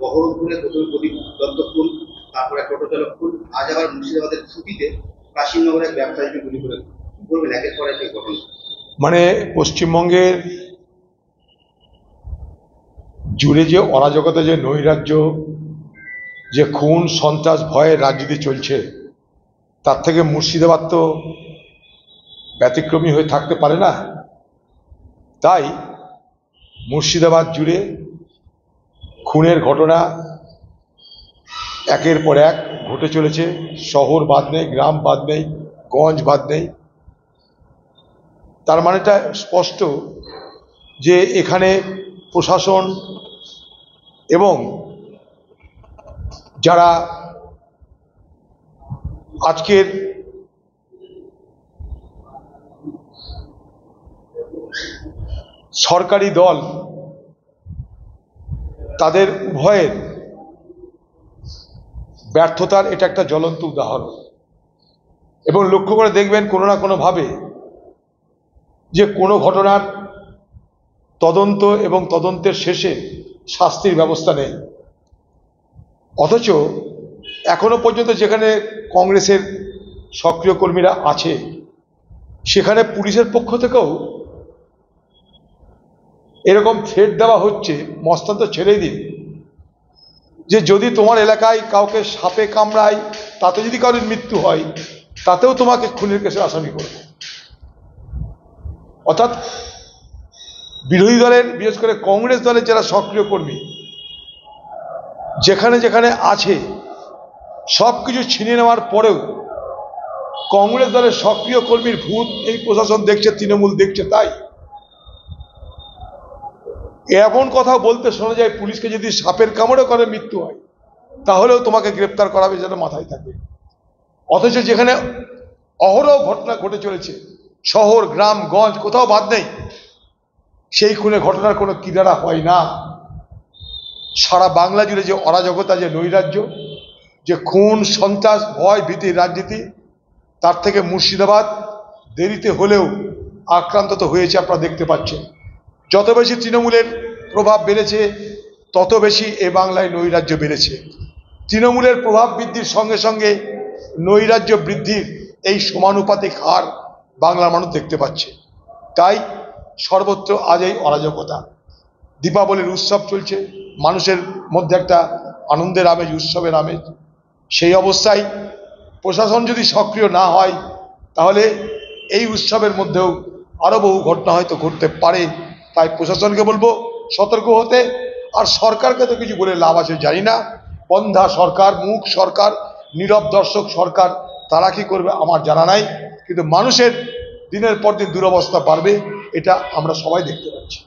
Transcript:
বহরমপুরে প্রথমে প্রদীপ দত্ত খুন, তারপরে টোটো চালক খুন, আজ আবার মুর্শিদাবাদের ছুটিতে কাশিমনগরে এক ব্যবসায়ীকে গুলি করে কি বলবেন একের পর এক ঘটনা? মানে পশ্চিমবঙ্গের জুড়ে যে অরাজকতা, যে নৈরাজ্য, যে খুন সন্ত্রাস ভয়ের রাজনীতি চলছে, তার থেকে মুর্শিদাবাদ তো ব্যতিক্রমী হয়ে থাকতে পারে না। তাই মুর্শিদাবাদ জুড়ে খুনের ঘটনা একের পর এক ঘটে চলেছে। শহর বাদ নেই, গ্রাম বাদ নেই, গঞ্জ বাদ নেই। তার মানেটা স্পষ্ট যে এখানে প্রশাসন এবং যারা আজকের সরকারি দল, তাদের উভয়ের ব্যর্থতার এটা একটা জ্বলন্ত উদাহরণ। এবং লক্ষ্য করে দেখবেন কোনো না কোনোভাবে যে কোনো ঘটনার তদন্ত এবং তদন্তের শেষে শাস্তির ব্যবস্থা নেই। অথচ এখনো পর্যন্ত যেখানে কংগ্রেসের সক্রিয় কর্মীরা আছে, সেখানে পুলিশের পক্ষ থেকেও এরকম থ্রেট দেওয়া হচ্ছে, মস্তান তো ছেড়েই দিন, যে যদি তোমার এলাকায় কাউকে সাপে কামড়ায়, তাতে যদি কারোর মৃত্যু হয়, তাতেও তোমাকে খুনের কেসে আসামি করবে। অর্থাৎ বিরোধী দলের, বিশেষ করে কংগ্রেস দলের যারা সক্রিয় কর্মী যেখানে যেখানে আছে, সব কিছু ছিনিয়ে নেওয়ার পরেও কংগ্রেস দলের সক্রিয় কর্মীর ভূত এই প্রশাসন দেখছে, তৃণমূল দেখছে। তাই এমন কথা বলতে শোনা যায়, পুলিশকে যদি সাপের কামড়ে করে মৃত্যু হয়, তাহলেও তোমাকে গ্রেপ্তার করাবে, যেন মাথায় থাকবে। অথচ যেখানে অহরহ ঘটনা ঘটে চলেছে, শহর গ্রাম গঞ্জ কোথাও বাদ নেই, সেই খুনে ঘটনার কোনো কিনারা হয় না। সারা বাংলা জুড়ে যে অরাজকতা, যে নৈরাজ্য, যে খুন সন্ত্রাস ভয় ভীতির রাজনীতি, তার থেকে মুর্শিদাবাদ দেরিতে হলেও আক্রান্ত তো হয়েছে। আপনারা দেখতে পাচ্ছেন, যত বেশি তৃণমূলের প্রভাব বেড়েছে, তত বেশি এ বাংলায় নৈরাজ্য বেড়েছে। তৃণমূলের প্রভাব বৃদ্ধির সঙ্গে সঙ্গে নৈরাজ্য বৃদ্ধির এই সমানুপাতিক হার বাংলার মানুষ দেখতে পাচ্ছে। তাই সর্বত্র আজ এই অরাজকতা। দীপাবলির উৎসব চলছে, মানুষের মধ্যে একটা আনন্দের আমেজ, উৎসবের আমেজ। সেই অবস্থায় প্রশাসন যদি সক্রিয় না হয়, তাহলে এই উৎসবের মধ্যেও আরও বহু ঘটনা হয়তো ঘটতে পারে। তাই প্রশাসনকে বলবো সতর্ক হতে। আর সরকারকে তো কিছু বলে লাভ আছে জানি না, বন্ধা সরকার, মুখ সরকার, নীরব দর্শক সরকার, তারা কি করবে আমার জানা নাই। কিন্তু মানুষের দিনের পর দিন দুরবস্থা বাড়বে, এটা আমরা সবাই দেখতে পাচ্ছি।